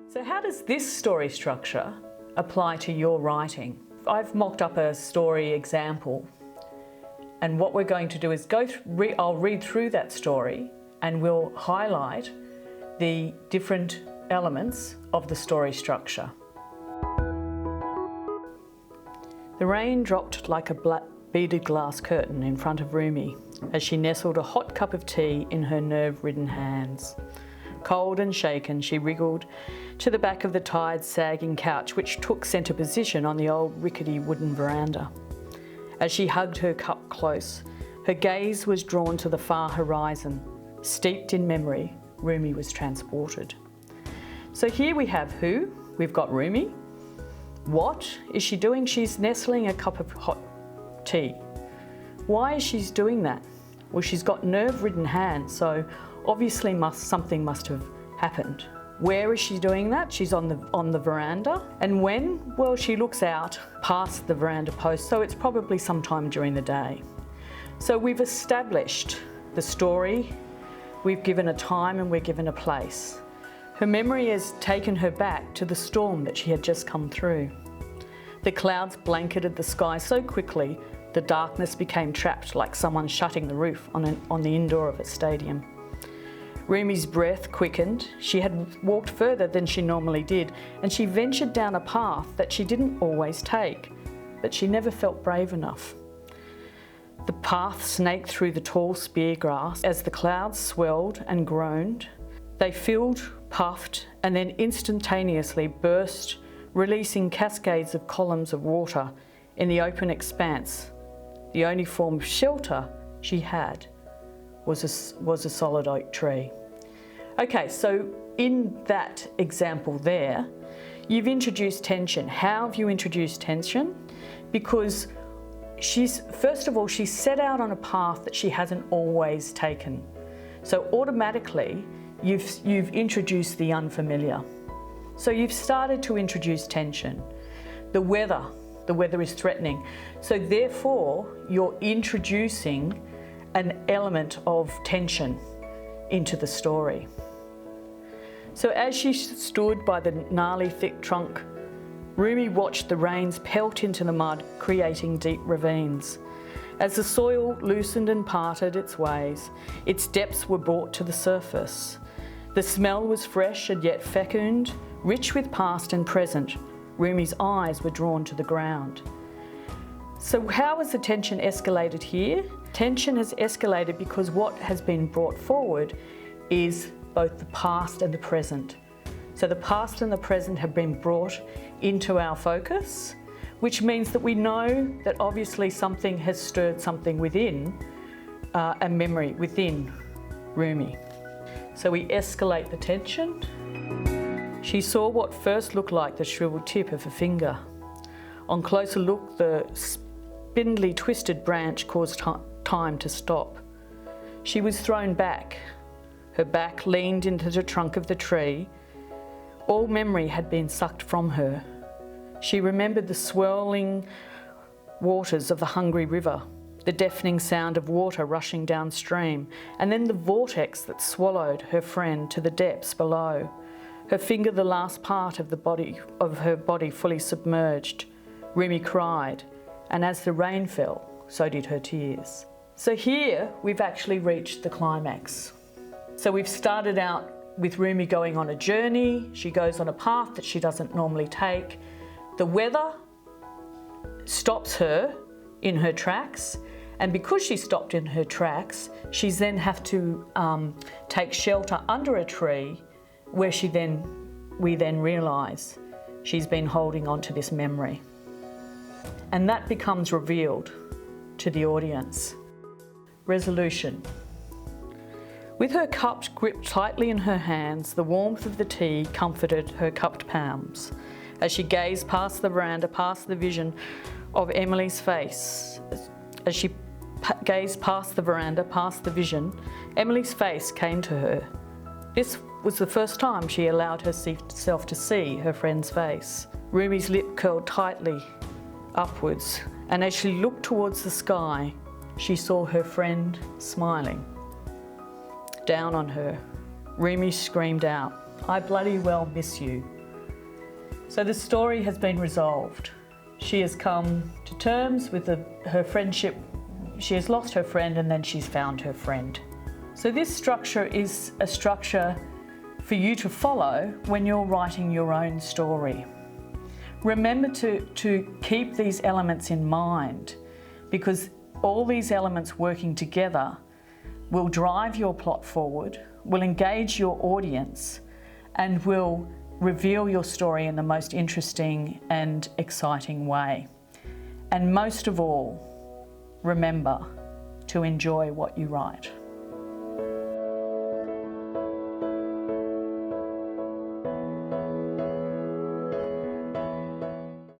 So how does this story structure apply to your writing? I've mocked up a story example, and what we're going to do is I'll read through that story and we'll highlight the different elements of the story structure. The rain dropped like a black beaded glass curtain in front of Rumi as she nestled a hot cup of tea in her nerve-ridden hands. Cold and shaken, she wriggled to the back of the tired, sagging couch which took centre position on the old rickety wooden veranda. As she hugged her cup close, her gaze was drawn to the far horizon. Steeped in memory, Rumi was transported. So here we have who? We've got Rumi. What is she doing? She's nestling a cup of hot tea. Why is she doing that? Well, she's got nerve-ridden hands, so obviously something must have happened. Where is she doing that? She's on the veranda. And when? Well, she looks out past the veranda post, so it's probably sometime during the day. So we've established the story, we've given a time and we're given a place. Her memory has taken her back to the storm that she had just come through. The clouds blanketed the sky so quickly, the darkness became trapped like someone shutting the roof on the indoor of a stadium. Rumi's breath quickened. She had walked further than she normally did, and she ventured down a path that she didn't always take, but she never felt brave enough. The path snaked through the tall spear grass as the clouds swelled and groaned. They filled, puffed, and then instantaneously burst, releasing cascades of columns of water in the open expanse. The only form of shelter she had was a solid oak tree. Okay, so in that example there, you've introduced tension. How have you introduced tension? Because first of all, she's set out on a path that she hasn't always taken. So automatically, you've introduced the unfamiliar. So you've started to introduce tension. The weather is threatening. So therefore, you're introducing an element of tension into the story. So as she stood by the gnarly thick trunk, Rumi watched the rains pelt into the mud, creating deep ravines. As the soil loosened and parted its ways, its depths were brought to the surface. The smell was fresh and yet fecund, rich with past and present. Rumi's eyes were drawn to the ground. So how has the tension escalated here? Tension has escalated because what has been brought forward is both the past and the present. So the past and the present have been brought into our focus, which means that we know that obviously something has stirred something within, a memory within Rumi. So we escalate the tension. She saw what first looked like the shriveled tip of a finger. On closer look, the spindly twisted branch caused time to stop. She was thrown back. Her back leaned into the trunk of the tree. All memory had been sucked from her. She remembered the swirling waters of the hungry river, the deafening sound of water rushing downstream, and then the vortex that swallowed her friend to the depths below. Her finger the last part of her body fully submerged. Rumi cried, and as the rain fell, so did her tears. So here we've actually reached the climax. So we've started out with Rumi going on a journey. She goes on a path that she doesn't normally take. The weather stops her in her tracks, and because she stopped in her tracks, she's then have to take shelter under a tree, where we then realise she's been holding on to this memory. And that becomes revealed to the audience. Resolution. With her cup gripped tightly in her hands, the warmth of the tea comforted her cupped palms. As she gazed past the veranda, past the vision of Emily's face, Emily's face came to her. This was the first time she allowed herself to see her friend's face. Rumi's lip curled tightly upwards, and as she looked towards the sky, she saw her friend smiling. down on her. Rumi screamed out, "I bloody well miss you." So the story has been resolved. She has come to terms with her friendship. She has lost her friend and then she's found her friend. So this structure is a structure for you to follow when you're writing your own story. Remember to keep these elements in mind, because all these elements working together will drive your plot forward, will engage your audience, and will reveal your story in the most interesting and exciting way. And most of all, remember to enjoy what you write.